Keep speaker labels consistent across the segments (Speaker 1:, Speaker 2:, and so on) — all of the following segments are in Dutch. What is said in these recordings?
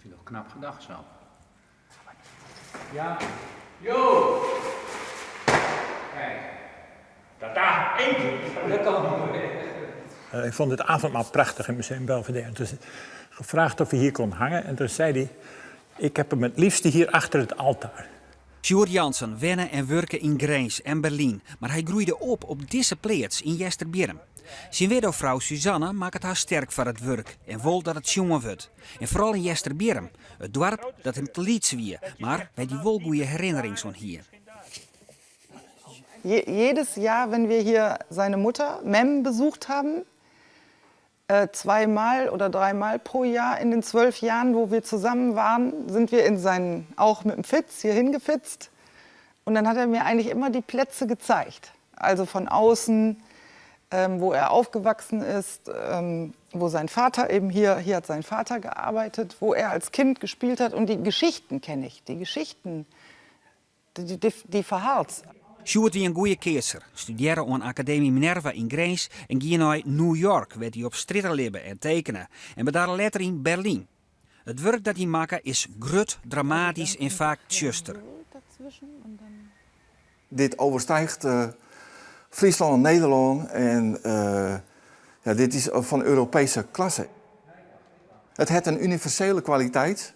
Speaker 1: vind het knap gedacht zo. Ja. Yo! Kijk. Dat daar eentje. Dat kan niet.
Speaker 2: Ik vond het avondmaal prachtig in Museum Belvedere. Dus gevraagd of hij hier kon hangen. En toen zei hij, ik heb hem het liefste hier achter het altaar.
Speaker 3: Sjoerd Jansen wennen en werken in Grains en Berlijn, maar hij groeide op deze plaats in Jesterbierm. Zijn widowvrouw Suzanne maakt het haar sterk voor het werk en wil dat het jongen wordt. En vooral in Jesterbierm, het dorp dat hem te liet wie, maar bij die wel goede herinnering van hier.
Speaker 4: Jedes Jahr, wenn wir hier seine Mutter, Mem, besucht haben, 2-mal oder 3-mal pro Jahr in den 12 Jahren, wo wir zusammen waren, sind wir auch mit dem Fitz hier hingefitzt. Und dann hat er mir eigentlich immer die Plätze gezeigt. Also von außen, wo er aufgewachsen ist, wo sein Vater eben hier hat sein Vater gearbeitet, wo er als Kind gespielt hat. Und die Geschichten kenne ich, die Geschichten, die verharrt.
Speaker 3: Sjoerd wie een goede keeser, studeerde aan Academie Minerva in Grains en ging naar New York, werd hij op stritten libben en tekenen. En bedaar later in Berlijn. Het werk dat hij maakt is grut, dramatisch en vaak tjuster.
Speaker 5: Dit overstijgt Friesland en Nederland en ja, dit is van Europese klasse. Het heeft een universele kwaliteit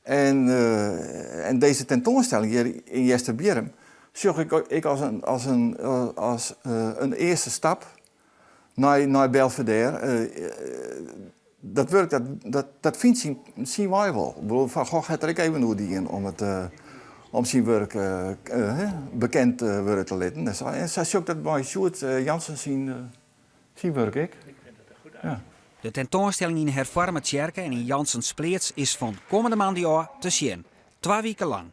Speaker 5: en deze tentoonstelling hier in Jesterbierm zag ik als een eerste stap naar Belvedere. Dat werk, dat vindt zien wij wel. Ik bedoel, Van Gogh had er ook even nodig om zijn werk bekend te laten. Dus, en zij zag dat bij Sjoerd Jansen zijn werk. Ik vind dat goed uit. Ja.
Speaker 3: De tentoonstelling in Hervormde Kerken en in Jansens Pleats is van komende maand te zien. 2 weken lang.